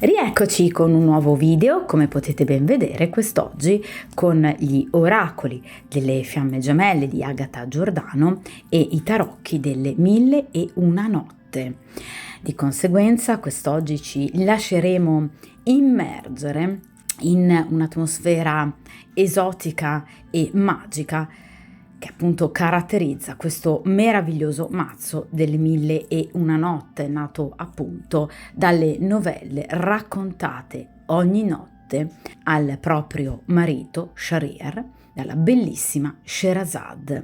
Rieccoci con un nuovo video, come potete ben vedere quest'oggi con gli oracoli delle fiamme gemelle di Agata Giordano e i tarocchi delle 1001 notte. Di conseguenza quest'oggi ci lasceremo immergere in un'atmosfera esotica e magica che appunto caratterizza questo meraviglioso mazzo delle 1001 notte, nato appunto dalle novelle raccontate ogni notte al proprio marito Shahryar dalla bellissima Sherazad.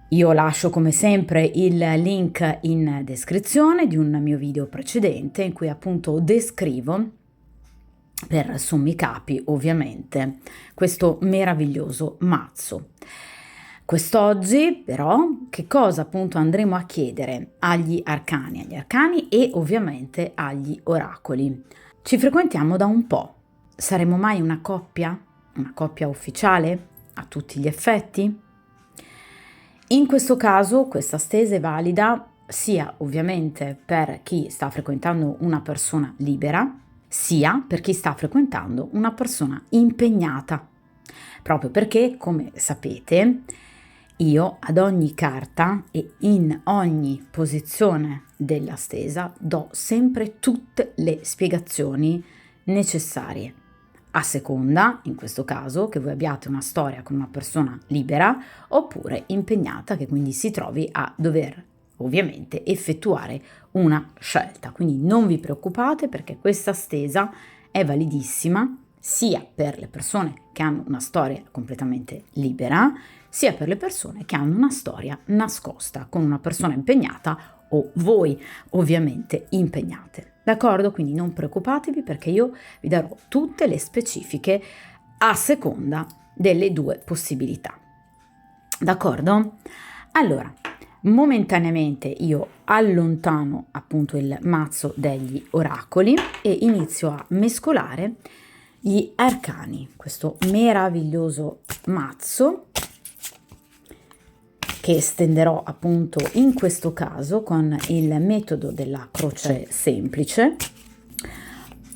Io lascio come sempre il link in descrizione di un mio video precedente in cui appunto descrivo per sommi capi ovviamente questo meraviglioso mazzo. Quest'oggi però che cosa appunto andremo a chiedere agli arcani e ovviamente agli oracoli? Ci frequentiamo da un po', saremo mai una coppia ufficiale a tutti gli effetti? In questo caso questa stesa è valida sia ovviamente per chi sta frequentando una persona libera, sia per chi sta frequentando una persona impegnata, proprio perché, come sapete, io ad ogni carta e in ogni posizione della stesa do sempre tutte le spiegazioni necessarie, a seconda, in questo caso, che voi abbiate una storia con una persona libera oppure impegnata, che quindi si trovi a dover ovviamente effettuare una scelta. Quindi non vi preoccupate perché questa stesa è validissima sia per le persone che hanno una storia completamente libera, sia per le persone che hanno una storia nascosta con una persona impegnata o voi ovviamente impegnate. D'accordo? Quindi non preoccupatevi perché io vi darò tutte le specifiche a seconda delle due possibilità. D'accordo? Allora, momentaneamente io allontano appunto il mazzo degli oracoli e inizio a mescolare gli arcani, questo meraviglioso mazzo che estenderò appunto in questo caso con il metodo della croce semplice,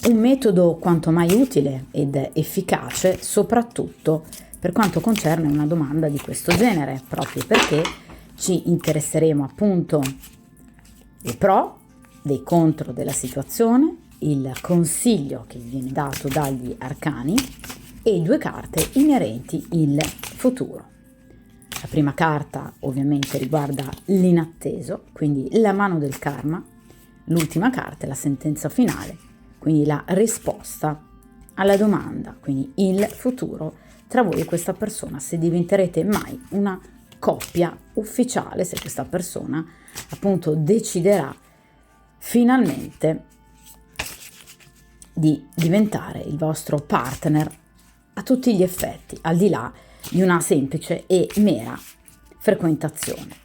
un metodo quanto mai utile ed efficace soprattutto per quanto concerne una domanda di questo genere, proprio perché ci interesseremo appunto dei pro, dei contro della situazione, il consiglio che viene dato dagli arcani e due carte inerenti il futuro. La prima carta ovviamente riguarda l'inatteso, quindi la mano del karma. L'ultima carta è la sentenza finale, quindi la risposta alla domanda, quindi il futuro tra voi e questa persona, se diventerete mai una coppia ufficiale, se questa persona appunto deciderà finalmente di diventare il vostro partner a tutti gli effetti, al di là di una semplice e mera frequentazione.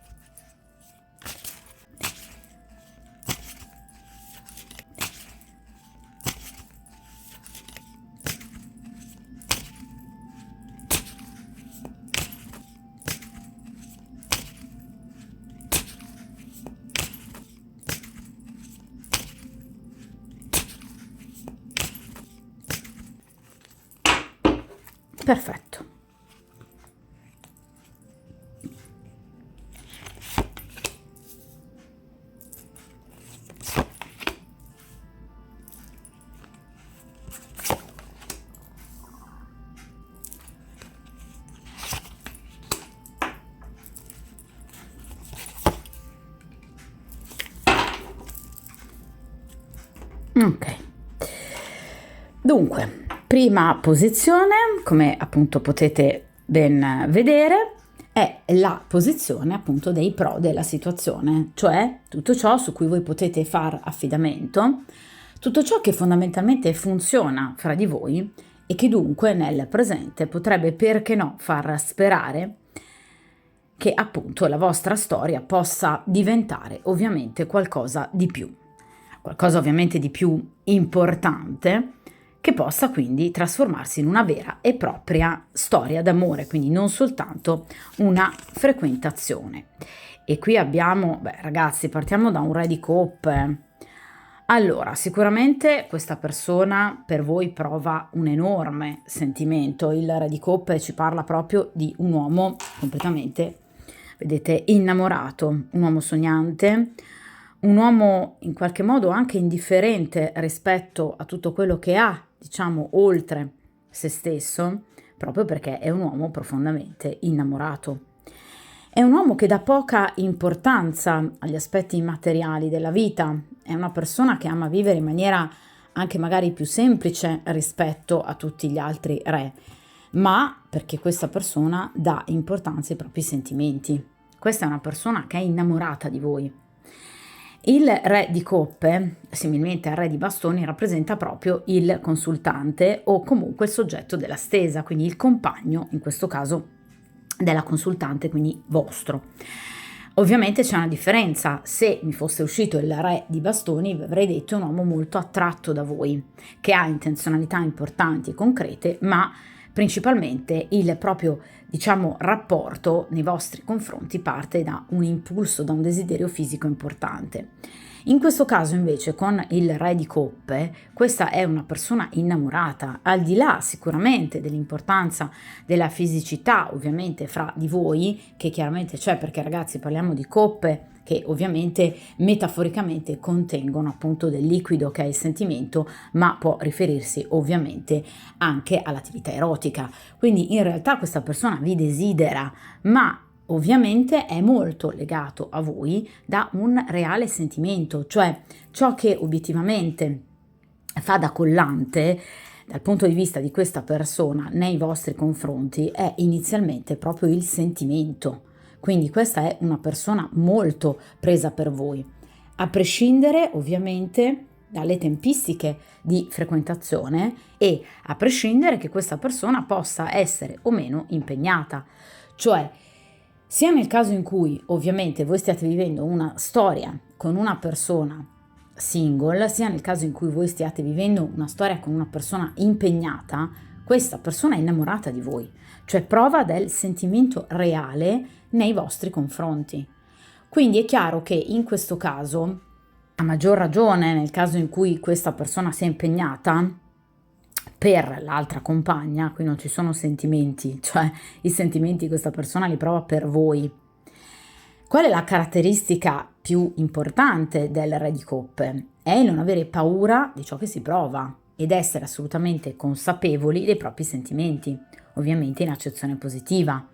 Perfetto. Ok. Dunque, prima posizione, come appunto potete ben vedere, è la posizione appunto dei pro della situazione, cioè tutto ciò su cui voi potete far affidamento, tutto ciò che fondamentalmente funziona fra di voi e che dunque nel presente potrebbe, perché no, far sperare che appunto la vostra storia possa diventare ovviamente qualcosa di più importante, che possa quindi trasformarsi in una vera e propria storia d'amore, quindi non soltanto una frequentazione. E qui abbiamo, ragazzi, partiamo da un re di coppe, Allora, sicuramente questa persona per voi prova un enorme sentimento. Il Re di Coppe ci parla proprio di un uomo completamente, vedete, innamorato, un uomo sognante, un uomo in qualche modo anche indifferente rispetto a tutto quello che ha, diciamo, oltre se stesso, proprio perché è un uomo profondamente innamorato. È un uomo che dà poca importanza agli aspetti immateriali della vita, è una persona che ama vivere in maniera anche magari più semplice rispetto a tutti gli altri re, ma perché questa persona dà importanza ai propri sentimenti. Questa è una persona che è innamorata di voi. Il Re di Coppe, similmente al Re di Bastoni, rappresenta proprio il consultante o comunque il soggetto della stesa, quindi il compagno, in questo caso, della consultante, quindi vostro. Ovviamente c'è una differenza: se mi fosse uscito il Re di Bastoni vi avrei detto un uomo molto attratto da voi, che ha intenzionalità importanti e concrete, ma principalmente il proprio, diciamo, rapporto nei vostri confronti parte da un impulso, da un desiderio fisico importante. In questo caso invece con il Re di Coppe, questa è una persona innamorata, al di là sicuramente dell'importanza della fisicità ovviamente fra di voi, che chiaramente c'è, perché ragazzi parliamo di coppe che ovviamente metaforicamente contengono appunto del liquido che è il sentimento, ma può riferirsi ovviamente anche all'attività erotica. Quindi in realtà questa persona vi desidera, ma ovviamente è molto legato a voi da un reale sentimento, cioè ciò che obiettivamente fa da collante dal punto di vista di questa persona nei vostri confronti è inizialmente proprio il sentimento. Quindi questa è una persona molto presa per voi, a prescindere ovviamente dalle tempistiche di frequentazione e a prescindere che questa persona possa essere o meno impegnata, cioè sia nel caso in cui ovviamente voi stiate vivendo una storia con una persona single, sia nel caso in cui voi stiate vivendo una storia con una persona impegnata, questa persona è innamorata di voi, cioè prova del sentimento reale nei vostri confronti. Quindi è chiaro che in questo caso, a maggior ragione nel caso in cui questa persona sia impegnata per l'altra compagna, qui non ci sono sentimenti, cioè i sentimenti questa persona li prova per voi. Qual è la caratteristica più importante del Re di Coppe? È il non avere paura di ciò che si prova ed essere assolutamente consapevoli dei propri sentimenti, ovviamente in accezione positiva.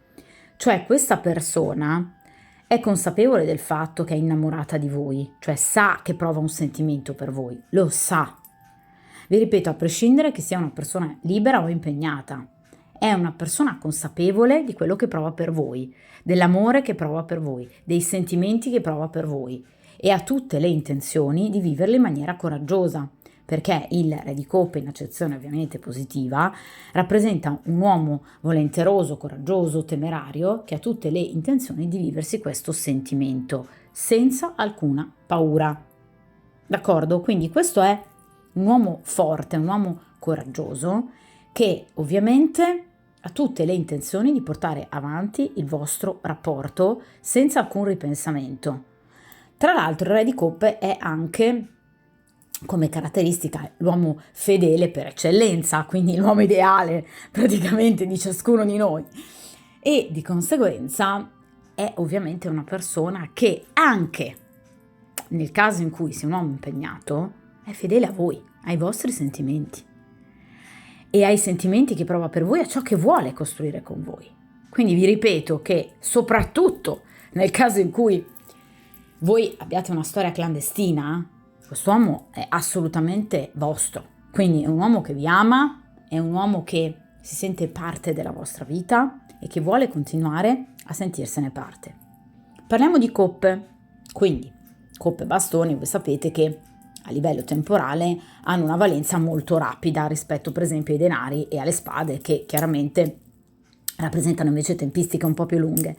Cioè questa persona è consapevole del fatto che è innamorata di voi, cioè sa che prova un sentimento per voi, lo sa. Vi ripeto, a prescindere che sia una persona libera o impegnata, è una persona consapevole di quello che prova per voi, dell'amore che prova per voi, dei sentimenti che prova per voi e ha tutte le intenzioni di viverli in maniera coraggiosa, perché il Re di Coppe, in accezione ovviamente positiva, rappresenta un uomo volenteroso, coraggioso, temerario, che ha tutte le intenzioni di viversi questo sentimento, senza alcuna paura. D'accordo? Quindi questo è un uomo forte, un uomo coraggioso, che ovviamente ha tutte le intenzioni di portare avanti il vostro rapporto senza alcun ripensamento. Tra l'altro il Re di Coppe è anche, come caratteristica, l'uomo fedele per eccellenza, quindi l'uomo ideale praticamente di ciascuno di noi, e di conseguenza è ovviamente una persona che anche nel caso in cui sia un uomo impegnato è fedele a voi, ai vostri sentimenti e ai sentimenti che prova per voi, a ciò che vuole costruire con voi. Quindi vi ripeto che soprattutto nel caso in cui voi abbiate una storia clandestina, quest'uomo è assolutamente vostro. Quindi è un uomo che vi ama, è un uomo che si sente parte della vostra vita e che vuole continuare a sentirsene parte. Parliamo di coppe, quindi coppe e bastoni, voi sapete che a livello temporale hanno una valenza molto rapida rispetto per esempio ai denari e alle spade, che chiaramente rappresentano invece tempistiche un po' più lunghe.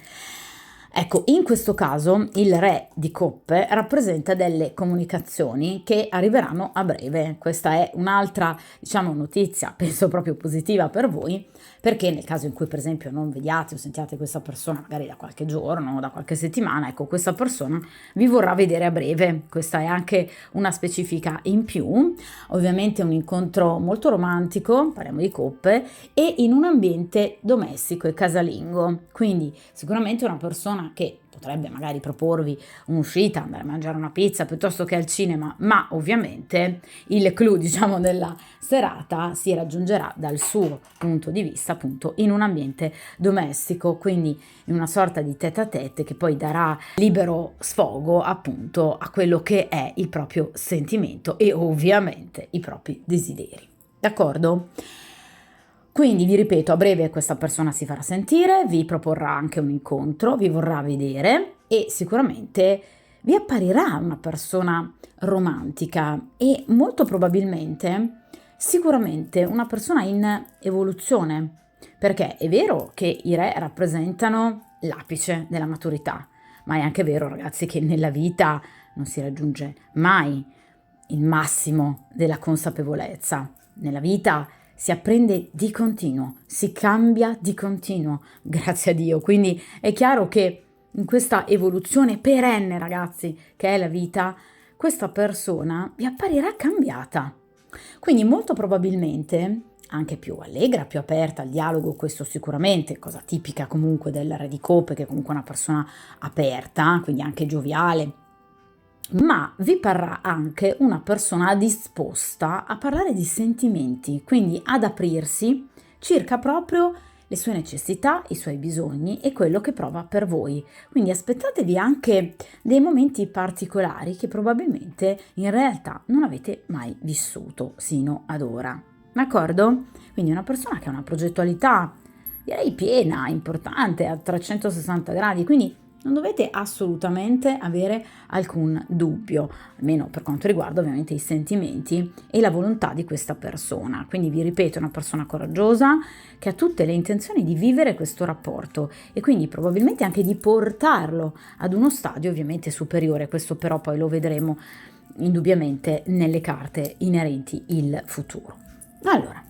Ecco, in questo caso il re di coppe rappresenta delle comunicazioni che arriveranno a breve. Questa è un'altra, diciamo, notizia, penso proprio positiva per voi, perché nel caso in cui per esempio non vediate o sentiate questa persona magari da qualche giorno o da qualche settimana, ecco, questa persona vi vorrà vedere a breve. Questa è anche una specifica in più. Ovviamente un incontro molto romantico, parliamo di coppe, e in un ambiente domestico e casalingo. Quindi sicuramente una persona che potrebbe magari proporvi un'uscita, andare a mangiare una pizza piuttosto che al cinema, ma ovviamente il clou, diciamo, della serata si raggiungerà dal suo punto di vista appunto in un ambiente domestico, quindi in una sorta di tête-à-tête che poi darà libero sfogo appunto a quello che è il proprio sentimento e ovviamente i propri desideri. D'accordo? Quindi vi ripeto, a breve questa persona si farà sentire, vi proporrà anche un incontro, vi vorrà vedere e sicuramente vi apparirà una persona romantica e molto probabilmente, sicuramente una persona in evoluzione, perché è vero che i re rappresentano l'apice della maturità, ma è anche vero, ragazzi, che nella vita non si raggiunge mai il massimo della consapevolezza. Nella vita si apprende di continuo, si cambia di continuo, grazie a Dio. Quindi è chiaro che in questa evoluzione perenne, ragazzi, che è la vita, questa persona vi apparirà cambiata. Quindi molto probabilmente anche più allegra, più aperta al dialogo, questo sicuramente, cosa tipica comunque del re di coppe, che è comunque una persona aperta, quindi anche gioviale, ma vi parrà anche una persona disposta a parlare di sentimenti, quindi ad aprirsi circa proprio le sue necessità, i suoi bisogni e quello che prova per voi. Quindi aspettatevi anche dei momenti particolari che probabilmente in realtà non avete mai vissuto sino ad ora. D'accordo? Quindi una persona che ha una progettualità, direi piena, importante, a 360 gradi, quindi non dovete assolutamente avere alcun dubbio, almeno per quanto riguarda ovviamente i sentimenti e la volontà di questa persona. Quindi vi ripeto, è una persona coraggiosa che ha tutte le intenzioni di vivere questo rapporto e quindi probabilmente anche di portarlo ad uno stadio ovviamente superiore. Questo però poi lo vedremo indubbiamente nelle carte inerenti il futuro. Allora,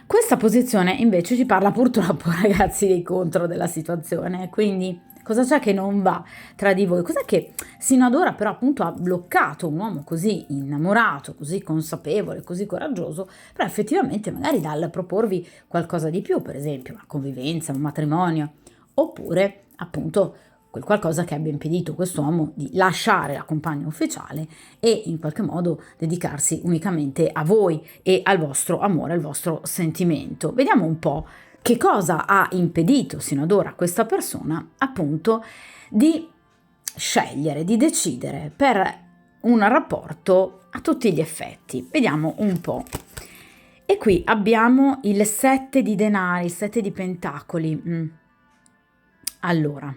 questa posizione invece ci parla purtroppo, ragazzi, dei contro della situazione, quindi cosa c'è che non va tra di voi? Cos'è che sino ad ora però appunto ha bloccato un uomo così innamorato, così consapevole, così coraggioso, però effettivamente magari dal proporvi qualcosa di più, per esempio una convivenza, un matrimonio, oppure appunto quel qualcosa che abbia impedito quest'uomo di lasciare la compagna ufficiale e in qualche modo dedicarsi unicamente a voi e al vostro amore, al vostro sentimento. Vediamo un po' che cosa ha impedito sino ad ora a questa persona appunto di scegliere, di decidere per un rapporto a tutti gli effetti. Vediamo un po'. E qui abbiamo il 7 di denari, il 7 di pentacoli. Allora,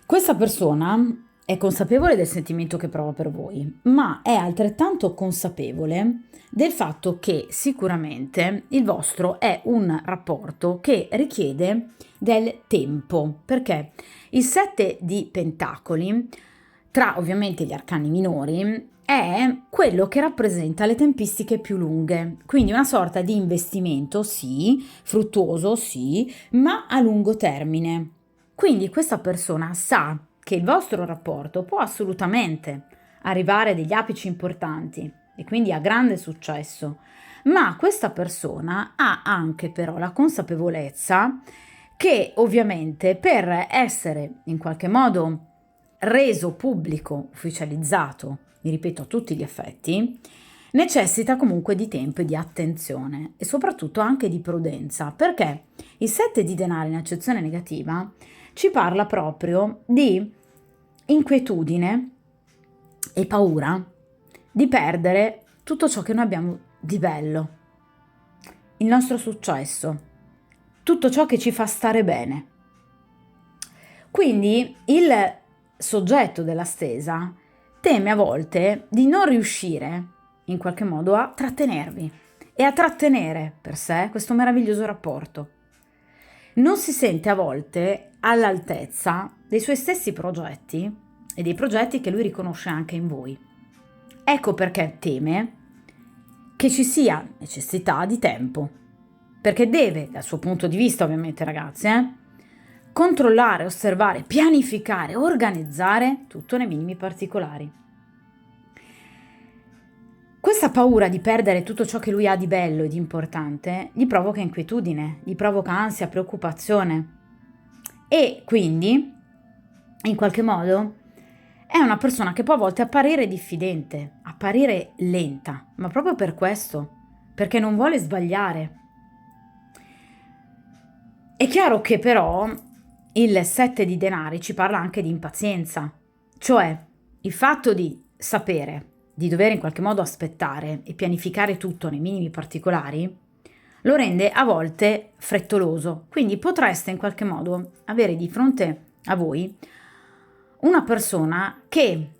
questa persona è consapevole del sentimento che prova per voi, ma è altrettanto consapevole del fatto che sicuramente il vostro è un rapporto che richiede del tempo, perché il 7 di pentacoli, tra ovviamente gli arcani minori, è quello che rappresenta le tempistiche più lunghe, quindi una sorta di investimento, sì, fruttuoso, sì, ma a lungo termine. Quindi questa persona sa che il vostro rapporto può assolutamente arrivare a degli apici importanti e quindi a grande successo, ma questa persona ha anche però la consapevolezza che ovviamente per essere in qualche modo reso pubblico, ufficializzato, mi ripeto a tutti gli effetti, necessita comunque di tempo e di attenzione e soprattutto anche di prudenza, perché il 7 di denari in accezione negativa ci parla proprio di inquietudine e paura di perdere tutto ciò che noi abbiamo di bello, il nostro successo, tutto ciò che ci fa stare bene. Quindi il soggetto della stesa teme a volte di non riuscire in qualche modo a trattenervi e a trattenere per sé questo meraviglioso rapporto. non si sente a volte all'altezza dei suoi stessi progetti e dei progetti che lui riconosce anche in voi. Ecco perché teme che ci sia necessità di tempo, perché deve, dal suo punto di vista ovviamente ragazzi, controllare, osservare, pianificare, organizzare tutto nei minimi particolari. Questa paura di perdere tutto ciò che lui ha di bello e di importante gli provoca inquietudine, gli provoca ansia, preoccupazione e quindi, in qualche modo, è una persona che può a volte apparire diffidente, apparire lenta, ma proprio per questo, perché non vuole sbagliare. È chiaro che però il 7 di denari ci parla anche di impazienza, cioè il fatto di sapere, di dover in qualche modo aspettare e pianificare tutto nei minimi particolari, lo rende a volte frettoloso. Quindi potreste in qualche modo avere di fronte a voi una persona che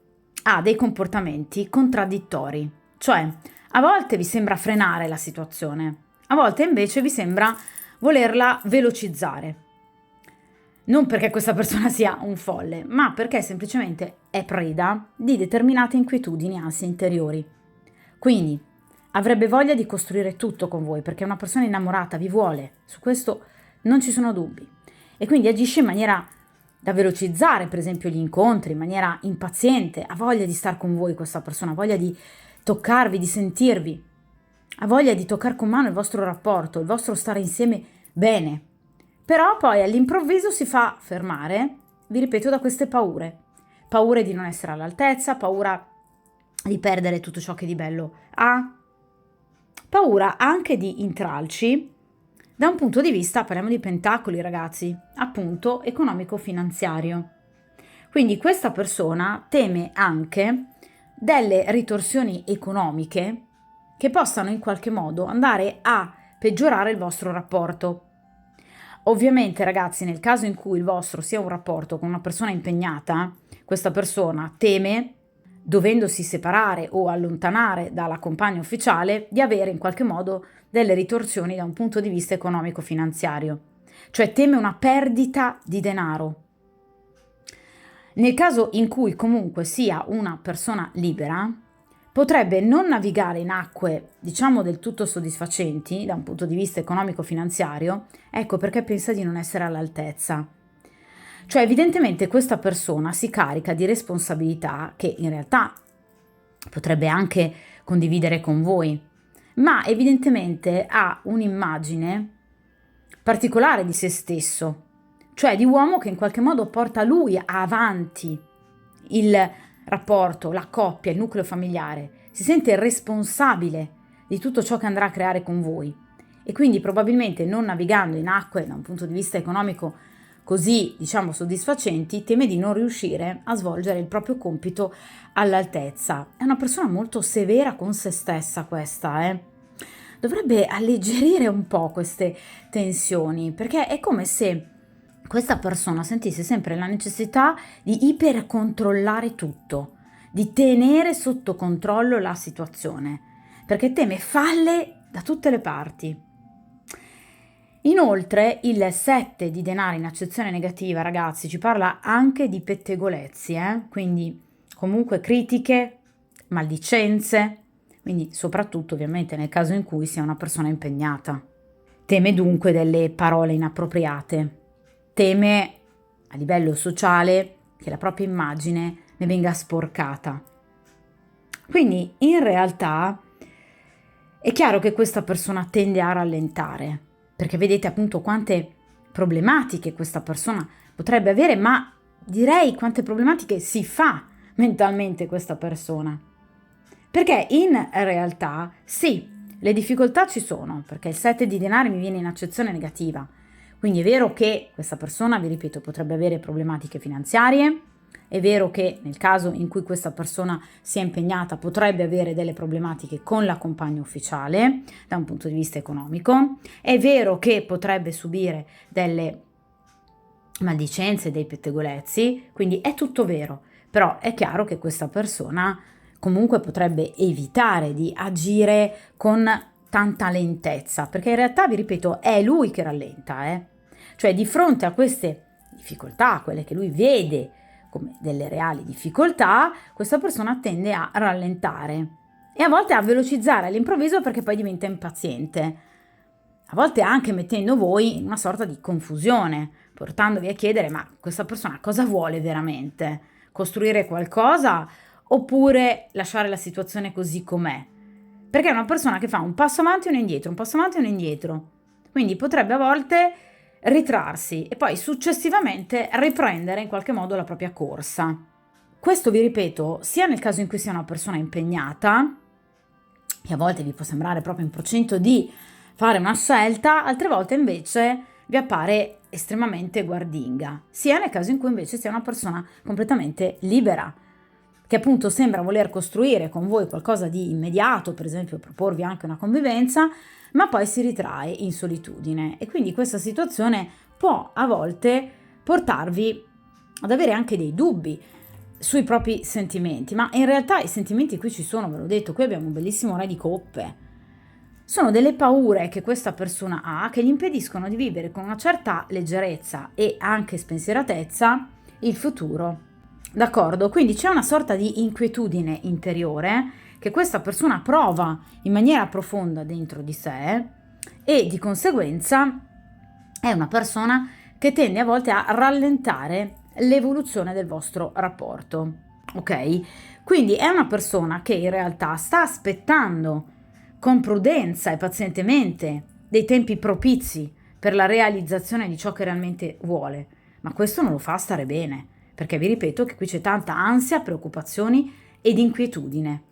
ha dei comportamenti contraddittori, cioè a volte vi sembra frenare la situazione, a volte invece vi sembra volerla velocizzare. Non perché questa persona sia un folle, ma perché semplicemente è preda di determinate inquietudini e ansie interiori. Quindi avrebbe voglia di costruire tutto con voi, perché è una persona innamorata, vi vuole, su questo non ci sono dubbi. E quindi agisce in maniera da velocizzare, per esempio, gli incontri, in maniera impaziente, ha voglia di star con voi questa persona, ha voglia di toccarvi, di sentirvi, ha voglia di toccare con mano il vostro rapporto, il vostro stare insieme bene. Però poi all'improvviso si fa fermare, vi ripeto, da queste paure di non essere all'altezza, paura di perdere tutto ciò che di bello ha, paura anche di intralci da un punto di vista, parliamo di pentacoli ragazzi, appunto economico-finanziario. Quindi questa persona teme anche delle ritorsioni economiche che possano in qualche modo andare a peggiorare il vostro rapporto. Ovviamente ragazzi, nel caso in cui il vostro sia un rapporto con una persona impegnata, questa persona teme, dovendosi separare o allontanare dalla compagna ufficiale, di avere in qualche modo delle ritorsioni da un punto di vista economico-finanziario, cioè teme una perdita di denaro. Nel caso in cui comunque sia una persona libera, potrebbe non navigare in acque, diciamo, del tutto soddisfacenti da un punto di vista economico-finanziario, ecco perché pensa di non essere all'altezza. Cioè evidentemente questa persona si carica di responsabilità che in realtà potrebbe anche condividere con voi, ma evidentemente ha un'immagine particolare di se stesso, cioè di uomo che in qualche modo porta lui avanti il rapporto, la coppia, il nucleo familiare, si sente responsabile di tutto ciò che andrà a creare con voi e quindi probabilmente non navigando in acque da un punto di vista economico così, diciamo, soddisfacenti, teme di non riuscire a svolgere il proprio compito all'altezza. È una persona molto severa con se stessa questa, Dovrebbe alleggerire un po' queste tensioni, perché è come se questa persona sentisse sempre la necessità di ipercontrollare tutto, di tenere sotto controllo la situazione, perché teme falle da tutte le parti. Inoltre il 7 di denari in accezione negativa, ragazzi, ci parla anche di pettegolezzi, quindi comunque critiche, maldicenze, quindi soprattutto ovviamente nel caso in cui sia una persona impegnata. Teme dunque delle parole inappropriate, teme a livello sociale che la propria immagine ne venga sporcata. Quindi in realtà è chiaro che questa persona tende a rallentare, perché vedete appunto quante problematiche questa persona potrebbe avere, ma direi quante problematiche si fa mentalmente questa persona. Perché in realtà sì, le difficoltà ci sono, perché il 7 di denari mi viene in accezione negativa. Quindi è vero che questa persona, vi ripeto, potrebbe avere problematiche finanziarie, è vero che nel caso in cui questa persona sia impegnata potrebbe avere delle problematiche con la compagna ufficiale da un punto di vista economico, è vero che potrebbe subire delle maldicenze, dei pettegolezzi, quindi è tutto vero, però è chiaro che questa persona comunque potrebbe evitare di agire con tanta lentezza, perché in realtà, vi ripeto, è lui che rallenta, Cioè di fronte a queste difficoltà, quelle che lui vede come delle reali difficoltà, questa persona tende a rallentare e a volte a velocizzare all'improvviso perché poi diventa impaziente, a volte anche mettendo voi in una sorta di confusione, portandovi a chiedere: ma questa persona cosa vuole veramente? Costruire qualcosa oppure lasciare la situazione così com'è? Perché è una persona che fa un passo avanti e uno indietro, un passo avanti e uno indietro, quindi potrebbe a volte ritrarsi e poi successivamente riprendere in qualche modo la propria corsa. Questo, vi ripeto, sia nel caso in cui sia una persona impegnata, e a volte vi può sembrare proprio in procinto di fare una scelta, altre volte invece vi appare estremamente guardinga, sia nel caso in cui invece sia una persona completamente libera, che appunto sembra voler costruire con voi qualcosa di immediato, per esempio proporvi anche una convivenza, ma poi si ritrae in solitudine e quindi questa situazione può a volte portarvi ad avere anche dei dubbi sui propri sentimenti, ma in realtà i sentimenti qui ci sono, ve l'ho detto, qui abbiamo un bellissimo re di coppe. Sono delle paure che questa persona ha che gli impediscono di vivere con una certa leggerezza e anche spensieratezza il futuro. D'accordo? Quindi c'è una sorta di inquietudine interiore che questa persona prova in maniera profonda dentro di sé e di conseguenza è una persona che tende a volte a rallentare l'evoluzione del vostro rapporto. Ok? Quindi è una persona che in realtà sta aspettando con prudenza e pazientemente dei tempi propizi per la realizzazione di ciò che realmente vuole, ma questo non lo fa stare bene, perché vi ripeto che qui c'è tanta ansia, preoccupazioni ed inquietudine,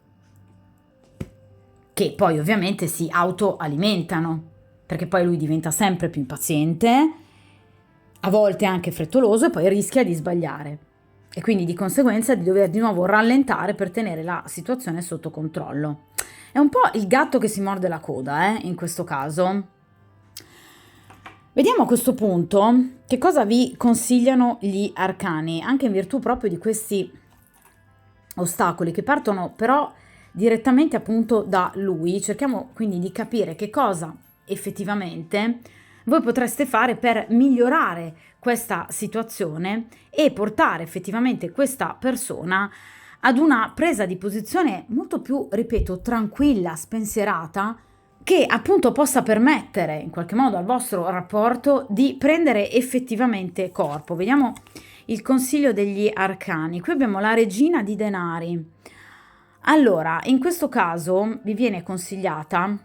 che poi ovviamente si autoalimentano, perché poi lui diventa sempre più impaziente, a volte anche frettoloso e poi rischia di sbagliare e quindi di conseguenza di dover di nuovo rallentare per tenere la situazione sotto controllo. È un po' il gatto che si morde la coda, in questo caso. Vediamo a questo punto che cosa vi consigliano gli arcani, anche in virtù proprio di questi ostacoli che partono però direttamente appunto da lui. Cerchiamo quindi di capire che cosa effettivamente voi potreste fare per migliorare questa situazione e portare effettivamente questa persona ad una presa di posizione molto più, ripeto, tranquilla, spensierata, che appunto possa permettere in qualche modo al vostro rapporto di prendere effettivamente corpo. Vediamo il consiglio degli arcani. Qui abbiamo la regina di denari. Allora, in questo caso vi viene consigliata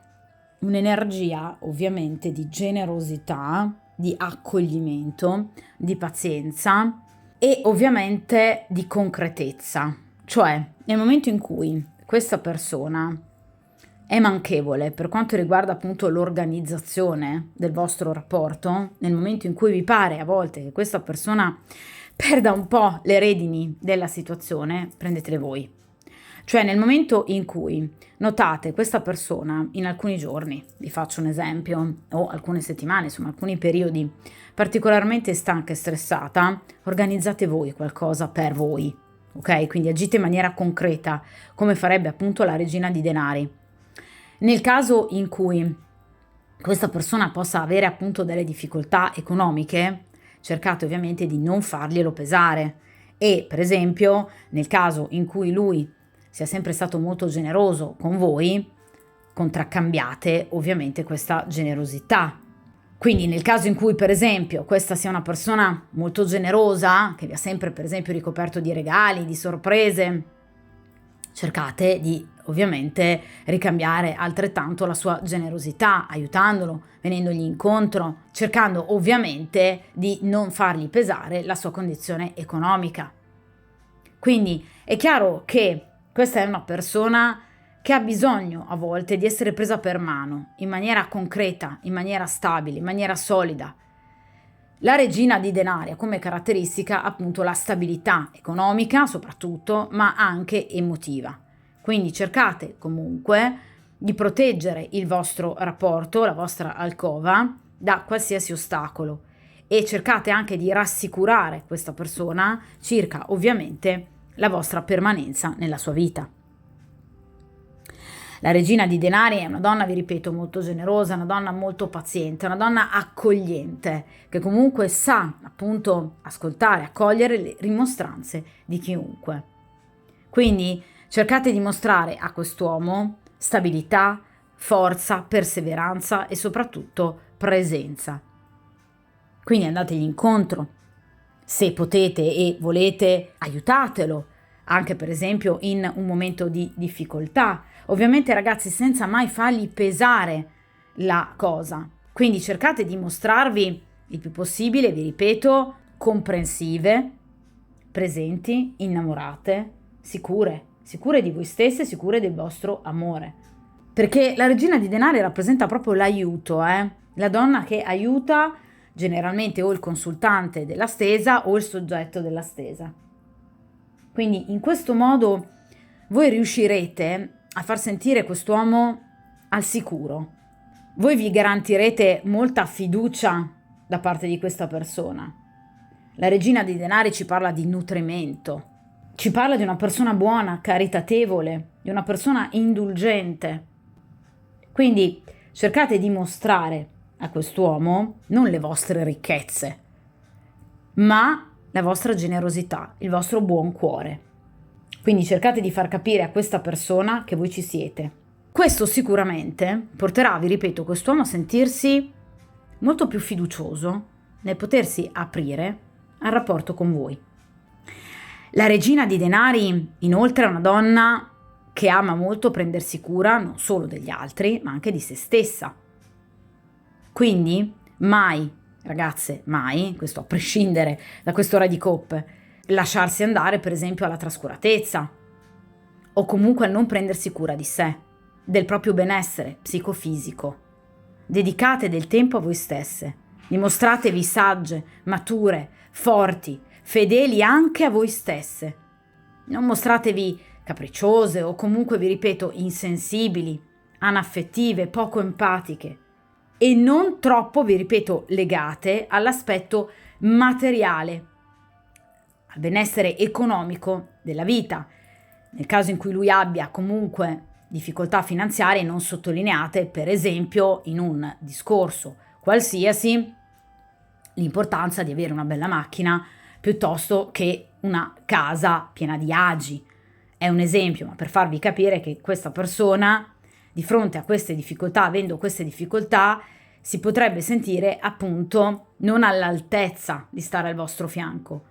un'energia ovviamente di generosità, di accoglimento, di pazienza e ovviamente di concretezza. Cioè, nel momento in cui questa persona è manchevole per quanto riguarda appunto l'organizzazione del vostro rapporto, nel momento in cui vi pare a volte che questa persona perda un po' le redini della situazione, prendetele voi. Cioè nel momento in cui notate questa persona in alcuni giorni, vi faccio un esempio, o alcune settimane, insomma alcuni periodi particolarmente stanca e stressata, organizzate voi qualcosa per voi. Ok? Quindi agite in maniera concreta, come farebbe appunto la regina di denari. Nel caso in cui questa persona possa avere appunto delle difficoltà economiche, cercate ovviamente di non farglielo pesare e, per esempio, nel caso in cui lui sia sempre stato molto generoso con voi, contraccambiate ovviamente questa generosità. Quindi nel caso in cui, per esempio, questa sia una persona molto generosa, che vi ha sempre, per esempio, ricoperto di regali, di sorprese, cercate di ovviamente ricambiare altrettanto la sua generosità, aiutandolo, venendogli incontro, cercando ovviamente di non fargli pesare la sua condizione economica. Quindi è chiaro che questa è una persona che ha bisogno a volte di essere presa per mano in maniera concreta, in maniera stabile, in maniera solida. La regina di denari ha come caratteristica appunto la stabilità economica soprattutto, ma anche emotiva. Quindi cercate comunque di proteggere il vostro rapporto, la vostra alcova, da qualsiasi ostacolo e cercate anche di rassicurare questa persona circa ovviamente la vostra permanenza nella sua vita. La regina di denari è una donna, vi ripeto, molto generosa, una donna molto paziente, una donna accogliente, che comunque sa appunto ascoltare, accogliere le rimostranze di chiunque. Quindi cercate di mostrare a quest'uomo stabilità, forza, perseveranza e soprattutto presenza. Quindi andategli incontro, se potete e volete, aiutatelo, anche per esempio in un momento di difficoltà. Ovviamente ragazzi, senza mai fargli pesare la cosa. Quindi cercate di mostrarvi il più possibile, vi ripeto, comprensive, presenti, innamorate, sicure di voi stesse, sicure del vostro amore. Perché la regina di denari rappresenta proprio l'aiuto, la donna che aiuta generalmente o il consultante della stesa o il soggetto della stesa. Quindi in questo modo voi riuscirete a far sentire quest'uomo al sicuro. Voi vi garantirete molta fiducia da parte di questa persona. La regina di denari ci parla di nutrimento, ci parla di una persona buona, caritatevole, di una persona indulgente. Quindi cercate di mostrare a quest'uomo non le vostre ricchezze, ma la vostra generosità, il vostro buon cuore. Quindi cercate di far capire a questa persona che voi ci siete. Questo sicuramente porterà, vi ripeto, quest'uomo a sentirsi molto più fiducioso nel potersi aprire al rapporto con voi. La regina di denari, inoltre, è una donna che ama molto prendersi cura non solo degli altri, ma anche di se stessa. Quindi mai, ragazze, mai, questo a prescindere da questo re di coppe, lasciarsi andare per esempio alla trascuratezza o comunque a non prendersi cura di sé, del proprio benessere psicofisico. Dedicate del tempo a voi stesse, dimostratevi sagge, mature, forti, fedeli anche a voi stesse. Non mostratevi capricciose o comunque, vi ripeto, insensibili, anaffettive, poco empatiche e non troppo, vi ripeto, legate all'aspetto materiale, al benessere economico della vita. Nel caso in cui lui abbia comunque difficoltà finanziarie non sottolineate, per esempio in un discorso qualsiasi, l'importanza di avere una bella macchina piuttosto che una casa piena di agi. È un esempio, ma per farvi capire che questa persona, di fronte a queste difficoltà, avendo queste difficoltà, si potrebbe sentire appunto non all'altezza di stare al vostro fianco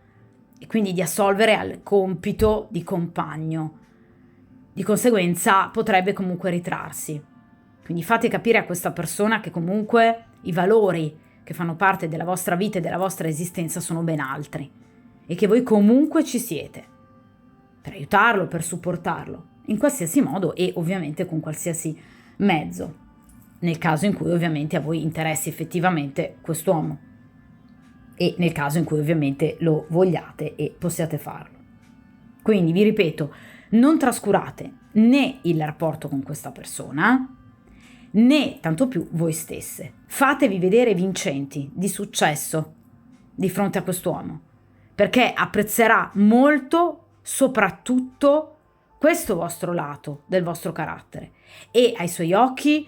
e quindi di assolvere al compito di compagno. Di conseguenza potrebbe comunque ritrarsi. Quindi fate capire a questa persona che comunque i valori che fanno parte della vostra vita e della vostra esistenza sono ben altri e che voi comunque ci siete per aiutarlo, per supportarlo in qualsiasi modo e ovviamente con qualsiasi mezzo, nel caso in cui ovviamente a voi interessi effettivamente quest'uomo e nel caso in cui ovviamente lo vogliate e possiate farlo. Quindi vi ripeto, non trascurate né il rapporto con questa persona né tanto più voi stesse. Fatevi vedere vincenti, di successo di fronte a quest'uomo, perché apprezzerà molto soprattutto questo vostro lato del vostro carattere e ai suoi occhi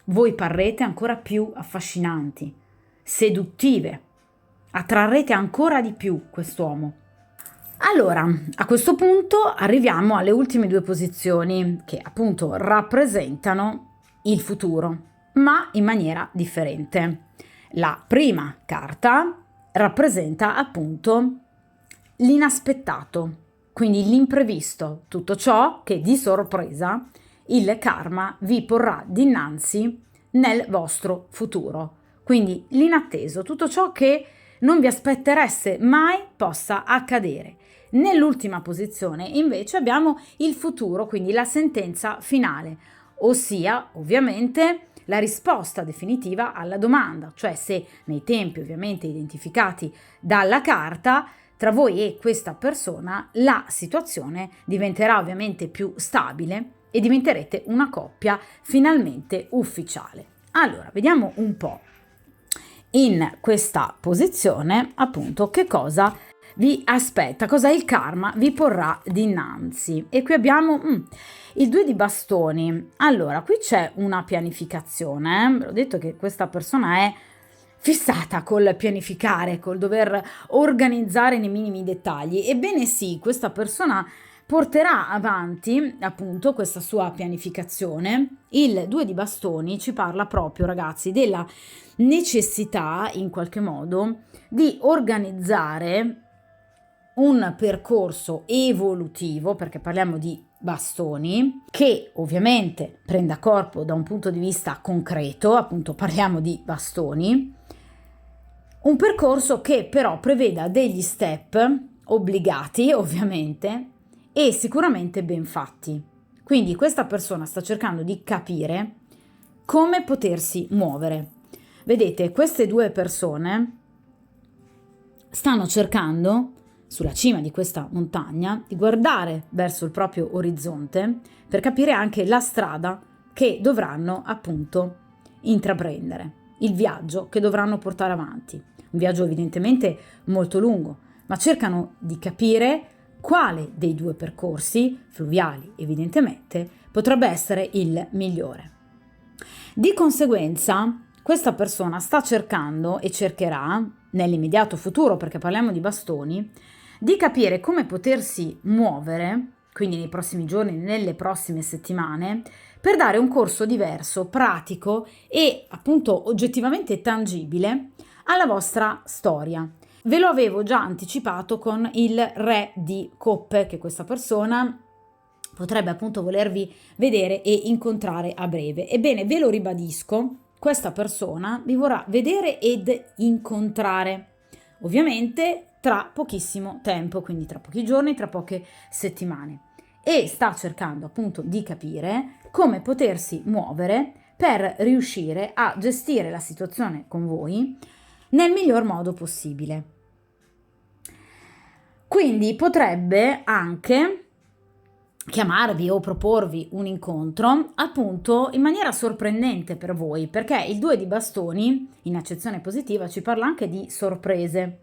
voi parrete ancora più affascinanti, seduttive, attrarrete ancora di più quest'uomo. Allora, a questo punto arriviamo alle ultime due posizioni che appunto rappresentano il futuro, ma in maniera differente. La prima carta rappresenta appunto l'inaspettato, quindi l'imprevisto, tutto ciò che di sorpresa il karma vi porrà dinanzi nel vostro futuro. Quindi l'inatteso, tutto ciò che non vi aspettereste mai possa accadere. Nell'ultima posizione invece abbiamo il futuro, quindi la sentenza finale, ossia ovviamente la risposta definitiva alla domanda, cioè se nei tempi ovviamente identificati dalla carta tra voi e questa persona la situazione diventerà ovviamente più stabile e diventerete una coppia finalmente ufficiale. Allora, vediamo un po' in questa posizione appunto che cosa vi aspetta, cosa il karma vi porrà dinanzi. E qui abbiamo il 2 di bastoni. Allora, qui c'è una pianificazione, ve l'ho detto che questa persona è fissata col pianificare, col dover organizzare nei minimi dettagli. Ebbene sì, questa persona porterà avanti appunto questa sua pianificazione. Il 2 di bastoni ci parla proprio, ragazzi, della necessità in qualche modo di organizzare un percorso evolutivo, perché parliamo di bastoni, che ovviamente prenda corpo da un punto di vista concreto, appunto parliamo di bastoni, un percorso che però preveda degli step obbligati ovviamente e sicuramente ben fatti. Quindi questa persona sta cercando di capire come potersi muovere. Vedete, queste due persone stanno cercando, sulla cima di questa montagna, di guardare verso il proprio orizzonte per capire anche la strada che dovranno appunto intraprendere, il viaggio che dovranno portare avanti. Un viaggio evidentemente molto lungo, ma cercano di capire quale dei due percorsi, fluviali evidentemente, potrebbe essere il migliore. Di conseguenza, questa persona sta cercando e cercherà, nell'immediato futuro, perché parliamo di bastoni, di capire come potersi muovere, quindi nei prossimi giorni, nelle prossime settimane, per dare un corso diverso, pratico e appunto oggettivamente tangibile alla vostra storia. Ve lo avevo già anticipato con il Re di Coppe, che questa persona potrebbe appunto volervi vedere e incontrare a breve. Ebbene, ve lo ribadisco, questa persona vi vorrà vedere ed incontrare, ovviamente tra pochissimo tempo, quindi tra pochi giorni, tra poche settimane, e sta cercando appunto di capire come potersi muovere per riuscire a gestire la situazione con voi nel miglior modo possibile. Quindi potrebbe anche chiamarvi o proporvi un incontro appunto in maniera sorprendente per voi, perché il 2 di bastoni in accezione positiva ci parla anche di sorprese,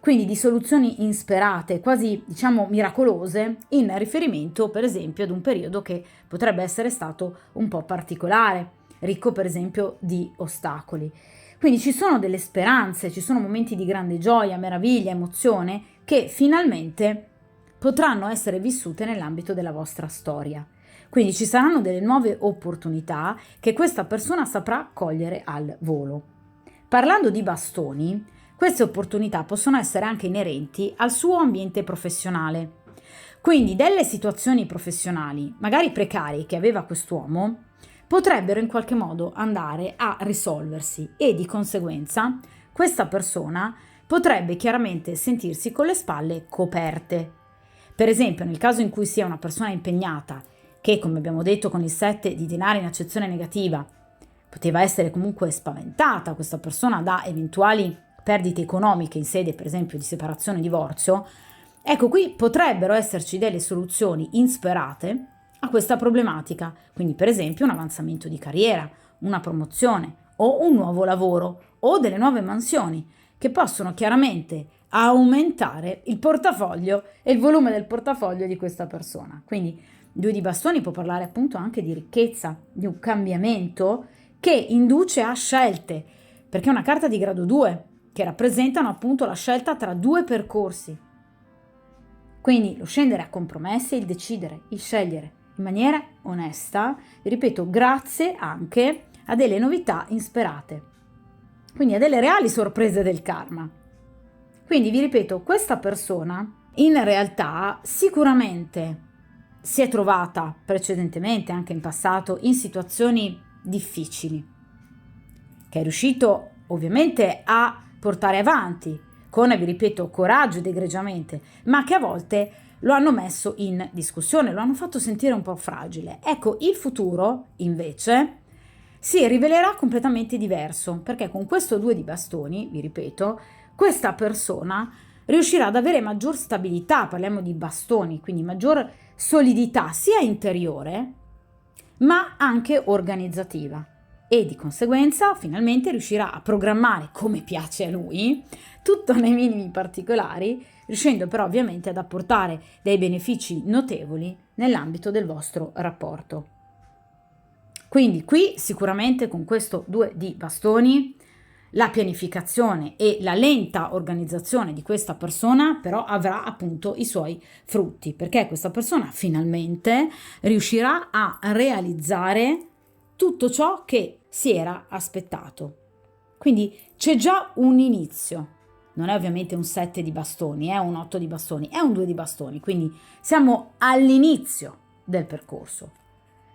quindi di soluzioni insperate, quasi diciamo miracolose, in riferimento per esempio ad un periodo che potrebbe essere stato un po' particolare, ricco per esempio di ostacoli. Quindi ci sono delle speranze, ci sono momenti di grande gioia, meraviglia, emozione che finalmente potranno essere vissute nell'ambito della vostra storia. Quindi ci saranno delle nuove opportunità che questa persona saprà cogliere al volo. Parlando di bastoni, queste opportunità possono essere anche inerenti al suo ambiente professionale. Quindi delle situazioni professionali, magari precarie, che aveva quest'uomo, potrebbero in qualche modo andare a risolversi e di conseguenza questa persona potrebbe chiaramente sentirsi con le spalle coperte. Per esempio, nel caso in cui sia una persona impegnata, che come abbiamo detto con il 7 di denari in accezione negativa, poteva essere comunque spaventata questa persona da eventuali perdite economiche in sede per esempio di separazione e divorzio, ecco qui potrebbero esserci delle soluzioni insperate a questa problematica, quindi per esempio un avanzamento di carriera, una promozione o un nuovo lavoro o delle nuove mansioni che possono chiaramente aumentare il portafoglio e il volume del portafoglio di questa persona. Quindi 2 di bastoni può parlare appunto anche di ricchezza, di un cambiamento che induce a scelte, perché è una carta di grado 2 che rappresentano appunto la scelta tra due percorsi. Quindi lo scendere a compromessi, il decidere, il scegliere in maniera onesta, vi ripeto, grazie anche a delle novità insperate, quindi a delle reali sorprese del karma. Quindi vi ripeto, questa persona in realtà sicuramente si è trovata precedentemente, anche in passato, in situazioni difficili, che è riuscito ovviamente a portare avanti con, vi ripeto, coraggio ed egregiamente, ma che a volte lo hanno messo in discussione, lo hanno fatto sentire un po' fragile. Ecco, il futuro invece si rivelerà completamente diverso, perché con questo 2 di bastoni, vi ripeto, questa persona riuscirà ad avere maggior stabilità, parliamo di bastoni, quindi maggior solidità sia interiore, ma anche organizzativa. E di conseguenza finalmente riuscirà a programmare, come piace a lui, tutto nei minimi particolari, riuscendo però ovviamente ad apportare dei benefici notevoli nell'ambito del vostro rapporto. Quindi qui sicuramente con questo 2 di bastoni la pianificazione e la lenta organizzazione di questa persona però avrà appunto i suoi frutti, perché questa persona finalmente riuscirà a realizzare tutto ciò che si era aspettato. Quindi c'è già un inizio. Non è ovviamente un 7 di bastoni, è un 8 di bastoni, è un 2 di bastoni, quindi siamo all'inizio del percorso,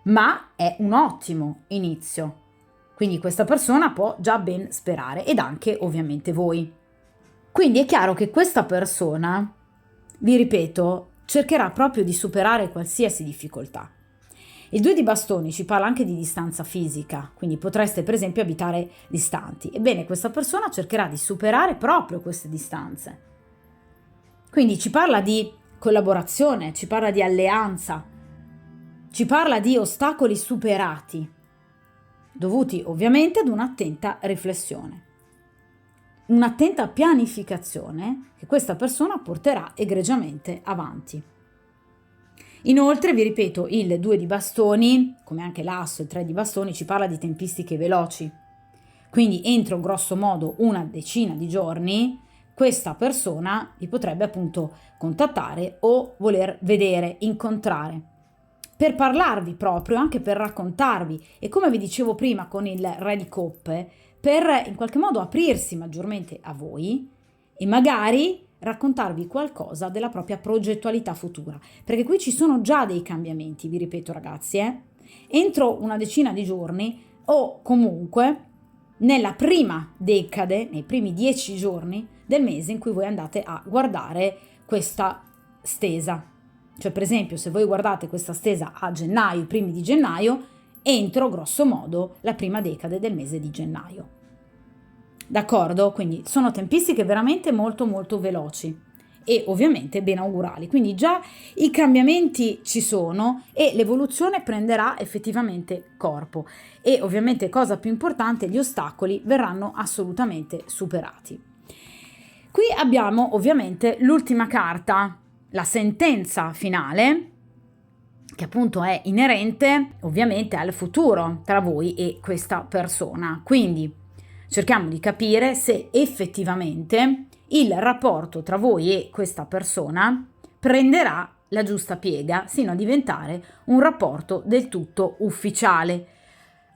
ma è un ottimo inizio. Quindi questa persona può già ben sperare ed anche ovviamente voi. Quindi è chiaro che questa persona, vi ripeto, cercherà proprio di superare qualsiasi difficoltà. Il 2 di bastoni ci parla anche di distanza fisica, quindi potreste per esempio abitare distanti. Ebbene, questa persona cercherà di superare proprio queste distanze. Quindi ci parla di collaborazione, ci parla di alleanza, ci parla di ostacoli superati, dovuti ovviamente ad un'attenta riflessione, un'attenta pianificazione che questa persona porterà egregiamente avanti. Inoltre, vi ripeto, il 2 di bastoni, come anche l'asso, il 3 di bastoni, ci parla di tempistiche veloci. Quindi entro grosso modo una decina di giorni questa persona vi potrebbe appunto contattare o voler vedere, incontrare, per parlarvi proprio, anche per raccontarvi e come vi dicevo prima con il re di coppe, per in qualche modo aprirsi maggiormente a voi e magari raccontarvi qualcosa della propria progettualità futura, perché qui ci sono già dei cambiamenti, vi ripeto ragazzi, entro una decina di giorni o comunque nella prima decade, nei primi 10 giorni del mese in cui voi andate a guardare questa stesa. Cioè per esempio se voi guardate questa stesa a gennaio, i primi di gennaio, entro grosso modo la prima decade del mese di gennaio. D'accordo? Quindi sono tempistiche veramente molto molto veloci e ovviamente ben augurali. Quindi già i cambiamenti ci sono e l'evoluzione prenderà effettivamente corpo e ovviamente cosa più importante, gli ostacoli verranno assolutamente superati. Qui abbiamo ovviamente l'ultima carta, la sentenza finale, che appunto è inerente ovviamente al futuro tra voi e questa persona. Quindi cerchiamo di capire se effettivamente il rapporto tra voi e questa persona prenderà la giusta piega sino a diventare un rapporto del tutto ufficiale,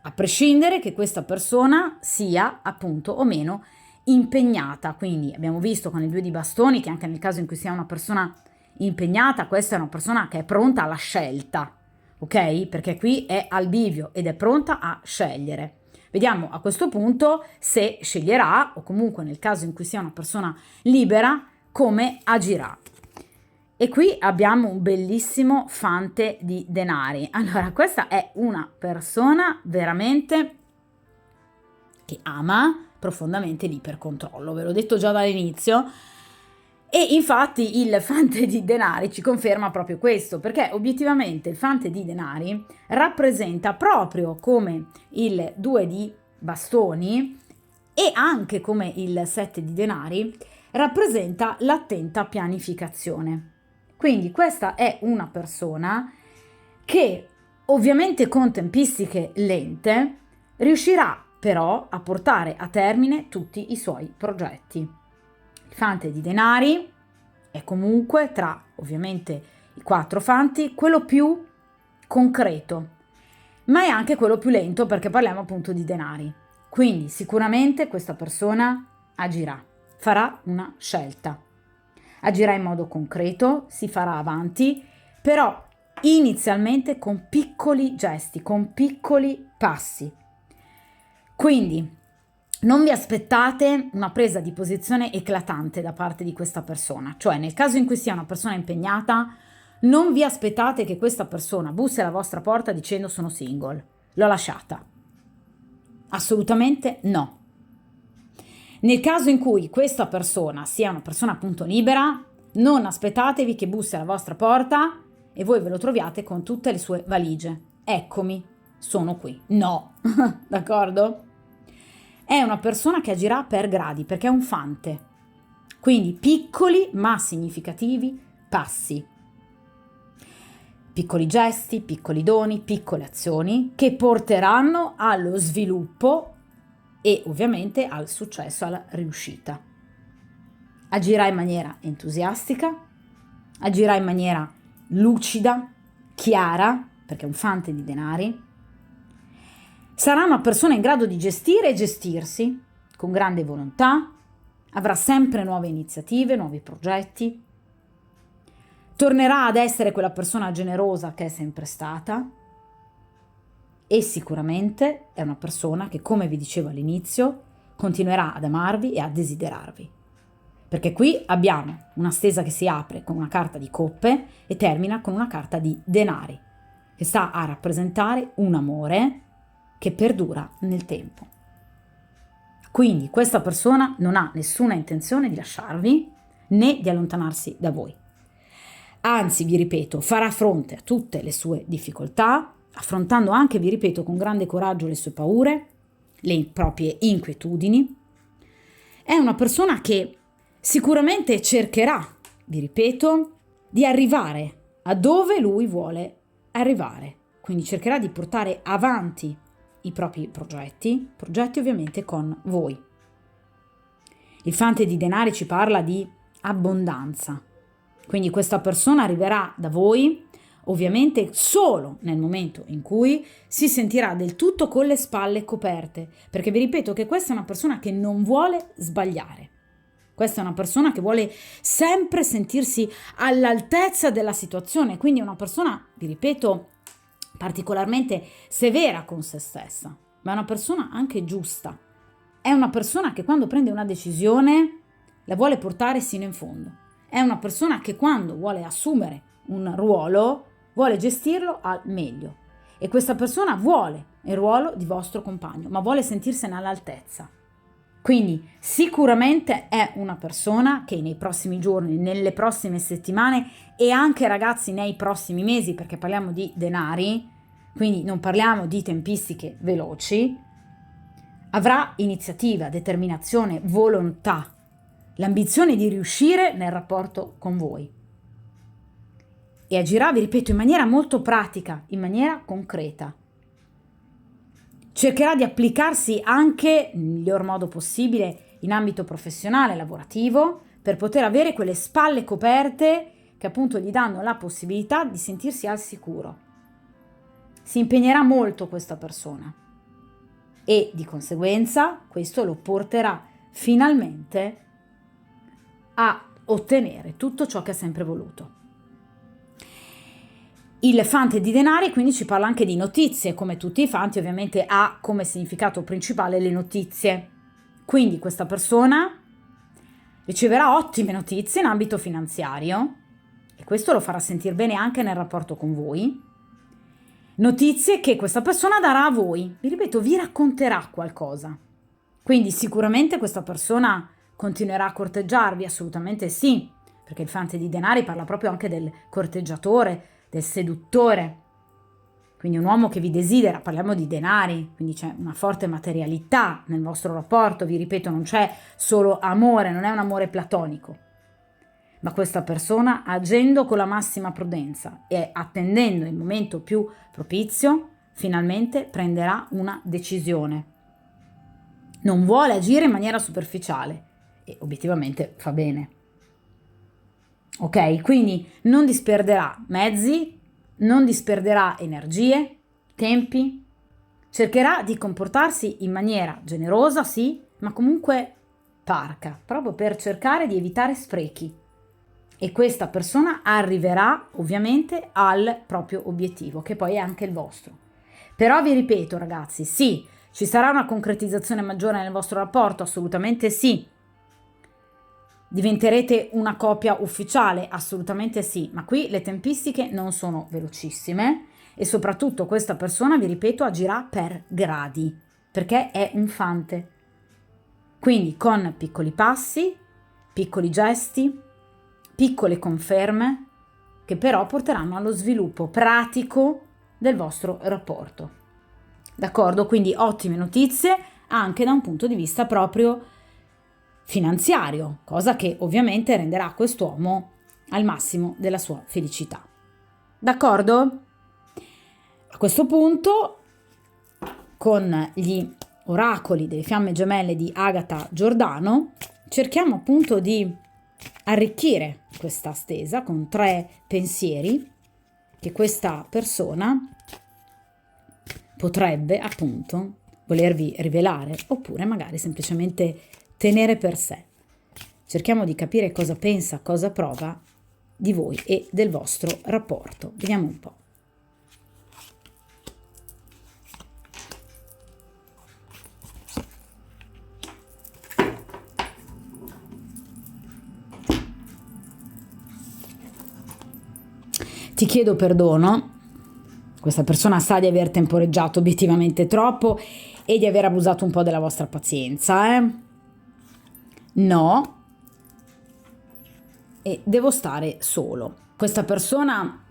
a prescindere che questa persona sia appunto o meno impegnata. Quindi abbiamo visto con il 2 di bastoni che anche nel caso in cui sia una persona impegnata, questa è una persona che è pronta alla scelta, ok? Perché qui è al bivio ed è pronta a scegliere. Vediamo a questo punto se sceglierà o comunque nel caso in cui sia una persona libera come agirà. E qui abbiamo un bellissimo fante di denari. Allora, questa è una persona veramente che ama profondamente l'ipercontrollo, ve l'ho detto già dall'inizio. E infatti il fante di denari ci conferma proprio questo, perché obiettivamente il fante di denari rappresenta proprio come il 2 di bastoni e anche come il 7 di denari rappresenta l'attenta pianificazione. Quindi questa è una persona che ovviamente con tempistiche lente riuscirà però a portare a termine tutti i suoi progetti. Il fante di denari è comunque tra ovviamente i 4 fanti quello più concreto, ma è anche quello più lento perché parliamo appunto di denari. Quindi sicuramente questa persona agirà, farà una scelta, agirà in modo concreto, si farà avanti, però inizialmente con piccoli gesti, con piccoli passi. Quindi non vi aspettate una presa di posizione eclatante da parte di questa persona, cioè nel caso in cui sia una persona impegnata, non vi aspettate che questa persona bussi alla vostra porta dicendo sono single, l'ho lasciata. Assolutamente no. Nel caso in cui questa persona sia una persona appunto libera, non aspettatevi che bussi alla vostra porta e voi ve lo troviate con tutte le sue valigie. Eccomi, sono qui. No, d'accordo? È una persona che agirà per gradi, perché è un fante. Quindi piccoli ma significativi passi, piccoli gesti, piccoli doni, piccole azioni che porteranno allo sviluppo e ovviamente al successo, alla riuscita. Agirai in maniera entusiastica, agirai in maniera lucida, chiara, perché è un fante di denari. Sarà una persona in grado di gestire e gestirsi con grande volontà, avrà sempre nuove iniziative, nuovi progetti, tornerà ad essere quella persona generosa che è sempre stata e sicuramente è una persona che, come vi dicevo all'inizio, continuerà ad amarvi e a desiderarvi. Perché qui abbiamo una stesa che si apre con una carta di coppe e termina con una carta di denari, che sta a rappresentare un amore che perdura nel tempo. Quindi questa persona non ha nessuna intenzione di lasciarvi né di allontanarsi da voi. Anzi, vi ripeto, farà fronte a tutte le sue difficoltà, affrontando anche, vi ripeto, con grande coraggio le sue paure, le proprie inquietudini. È una persona che sicuramente cercherà, vi ripeto, di arrivare a dove lui vuole arrivare. Quindi cercherà di portare avanti i propri progetti ovviamente con voi. Il fante di denari ci parla di abbondanza. Quindi questa persona arriverà da voi ovviamente solo nel momento in cui si sentirà del tutto con le spalle coperte, perché vi ripeto che questa è una persona che non vuole sbagliare. Questa è una persona che vuole sempre sentirsi all'altezza della situazione, quindi è una persona, vi ripeto, particolarmente severa con se stessa, ma è una persona anche giusta. È una persona che quando prende una decisione la vuole portare sino in fondo. È una persona che quando vuole assumere un ruolo vuole gestirlo al meglio. E questa persona vuole il ruolo di vostro compagno, ma vuole sentirsene all'altezza. Quindi sicuramente è una persona che nei prossimi giorni, nelle prossime settimane e anche, ragazzi, nei prossimi mesi, perché parliamo di denari, quindi non parliamo di tempistiche veloci, avrà iniziativa, determinazione, volontà, l'ambizione di riuscire nel rapporto con voi. E agirà, vi ripeto, in maniera molto pratica, in maniera concreta. Cercherà di applicarsi anche nel miglior modo possibile in ambito professionale, lavorativo, per poter avere quelle spalle coperte che appunto gli danno la possibilità di sentirsi al sicuro. Si impegnerà molto questa persona e di conseguenza questo lo porterà finalmente a ottenere tutto ciò che ha sempre voluto. Il fante di denari quindi ci parla anche di notizie, come tutti i fanti ovviamente ha come significato principale le notizie. Quindi questa persona riceverà ottime notizie in ambito finanziario e questo lo farà sentire bene anche nel rapporto con voi. Notizie che questa persona darà a voi, vi ripeto, vi racconterà qualcosa. Quindi sicuramente questa persona continuerà a corteggiarvi, assolutamente sì, perché il fante di denari parla proprio anche del corteggiatore, del seduttore, quindi un uomo che vi desidera, parliamo di denari, quindi c'è una forte materialità nel vostro rapporto, vi ripeto, non c'è solo amore, non è un amore platonico, ma questa persona agendo con la massima prudenza e attendendo il momento più propizio, finalmente prenderà una decisione. Non vuole agire in maniera superficiale e obiettivamente fa bene. Ok, quindi non disperderà mezzi, non disperderà energie, tempi, cercherà di comportarsi in maniera generosa, sì, ma comunque parca, proprio per cercare di evitare sprechi. E questa persona arriverà ovviamente al proprio obiettivo, che poi è anche il vostro. Però vi ripeto, ragazzi, sì, ci sarà una concretizzazione maggiore nel vostro rapporto, assolutamente sì. Diventerete una coppia ufficiale? Assolutamente sì, ma qui le tempistiche non sono velocissime e soprattutto questa persona, vi ripeto, agirà per gradi, perché è un fante. Quindi con piccoli passi, piccoli gesti, piccole conferme che però porteranno allo sviluppo pratico del vostro rapporto. D'accordo? Quindi ottime notizie anche da un punto di vista proprio finanziario, cosa che ovviamente renderà quest'uomo al massimo della sua felicità. D'accordo? A questo punto, con gli oracoli delle fiamme gemelle di Agata Giordano, cerchiamo appunto di arricchire questa stesa con 3 pensieri che questa persona potrebbe appunto volervi rivelare, oppure magari semplicemente tenere per sé. Cerchiamo di capire cosa pensa, cosa prova di voi e del vostro rapporto. Vediamo un po'. Ti chiedo perdono. Questa persona sa di aver temporeggiato obiettivamente troppo e di aver abusato un po' della vostra pazienza, No. E devo stare solo. Questa persona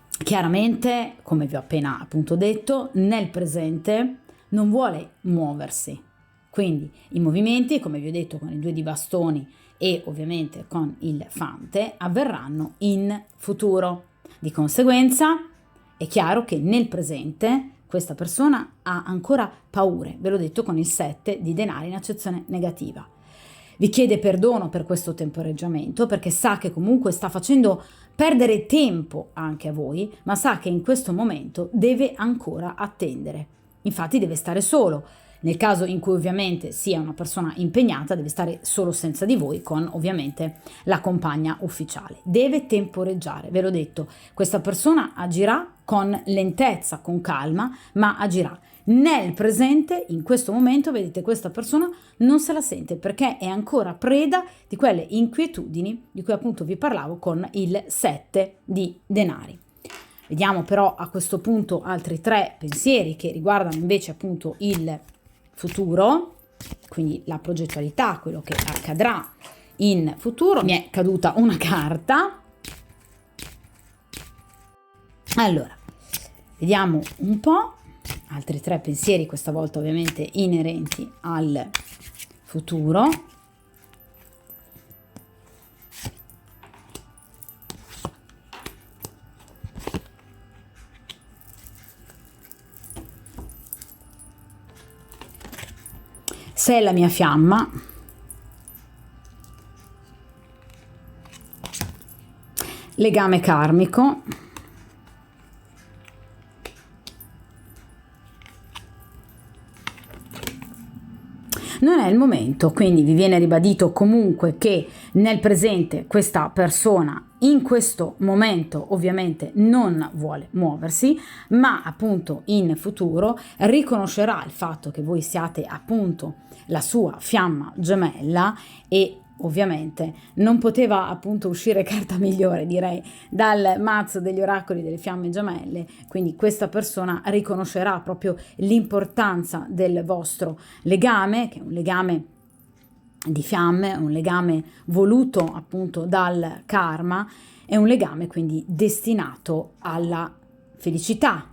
chiaramente, come vi ho appena appunto detto, nel presente non vuole muoversi. Quindi i movimenti, come vi ho detto con i 2 di bastoni e ovviamente con il fante, avverranno in futuro. Di conseguenza è chiaro che nel presente questa persona ha ancora paure, ve l'ho detto con il 7 di denari in accezione negativa. Vi chiede perdono per questo temporeggiamento perché sa che comunque sta facendo perdere tempo anche a voi, ma sa che in questo momento deve ancora attendere. Infatti deve stare solo. Nel caso in cui ovviamente sia una persona impegnata, deve stare solo senza di voi con ovviamente la compagna ufficiale. Deve temporeggiare, ve l'ho detto, questa persona agirà con lentezza, con calma, ma agirà. Nel presente, in questo momento, vedete, questa persona non se la sente perché è ancora preda di quelle inquietudini di cui appunto vi parlavo con il 7 di denari. Vediamo però a questo punto altri 3 pensieri che riguardano invece appunto il futuro, quindi la progettualità, quello che accadrà in futuro. Mi è caduta una carta. Allora, vediamo un po'. Altri 3 pensieri, questa volta ovviamente inerenti al futuro. Sei la mia fiamma. Legame karmico. Non è il momento, quindi vi viene ribadito comunque che nel presente questa persona in questo momento ovviamente non vuole muoversi, ma appunto in futuro riconoscerà il fatto che voi siate appunto la sua fiamma gemella e ovviamente non poteva appunto uscire carta migliore, direi, dal mazzo degli oracoli delle fiamme gemelle, quindi questa persona riconoscerà proprio l'importanza del vostro legame, che è un legame di fiamme, un legame voluto appunto dal karma, è un legame quindi destinato alla felicità,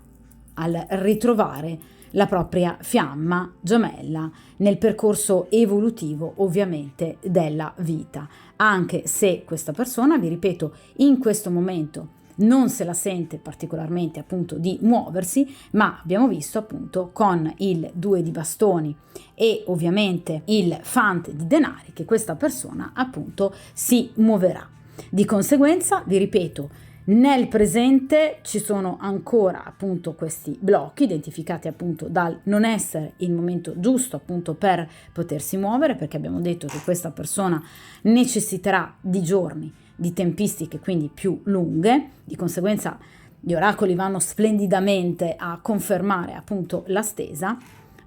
al ritrovare la propria fiamma gemella nel percorso evolutivo ovviamente della vita, anche se questa persona, vi ripeto, in questo momento non se la sente particolarmente appunto di muoversi, ma abbiamo visto appunto con il 2 di bastoni e ovviamente il fante di denari che questa persona appunto si muoverà. Di conseguenza, vi ripeto, nel presente ci sono ancora appunto questi blocchi identificati appunto dal non essere il momento giusto appunto per potersi muovere, perché abbiamo detto che questa persona necessiterà di giorni, di tempistiche quindi più lunghe. Di conseguenza gli oracoli vanno splendidamente a confermare appunto la stesa,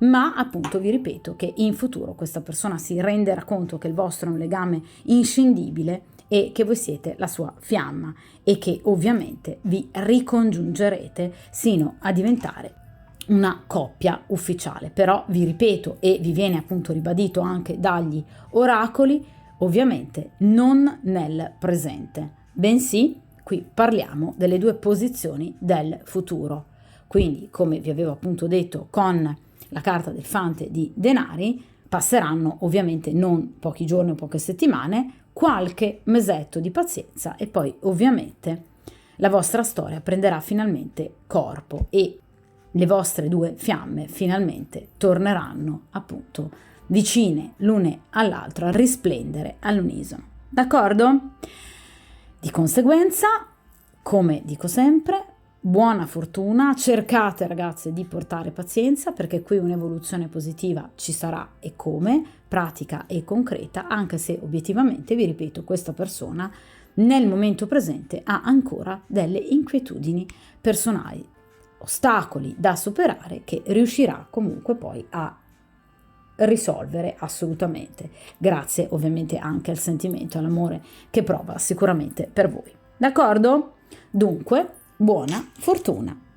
ma appunto vi ripeto che in futuro questa persona si renderà conto che il vostro è un legame inscindibile e che voi siete la sua fiamma e che ovviamente vi ricongiungerete sino a diventare una coppia ufficiale. Però vi ripeto, e vi viene appunto ribadito anche dagli oracoli, ovviamente non nel presente, bensì qui parliamo delle 2 posizioni del futuro. Quindi, come vi avevo appunto detto con la carta del fante di denari, passeranno ovviamente non pochi giorni o poche settimane, qualche mesetto di pazienza e poi ovviamente la vostra storia prenderà finalmente corpo e le vostre due fiamme finalmente torneranno appunto vicine l'une all'altra a risplendere all'unisono. D'accordo? Di conseguenza, come dico sempre, buona fortuna, cercate ragazze di portare pazienza perché qui un'evoluzione positiva ci sarà e come, pratica e concreta, anche se obiettivamente, vi ripeto, questa persona nel momento presente ha ancora delle inquietudini personali, ostacoli da superare che riuscirà comunque poi a risolvere assolutamente, grazie ovviamente anche al sentimento, all'amore che prova sicuramente per voi. D'accordo? Dunque, buona fortuna!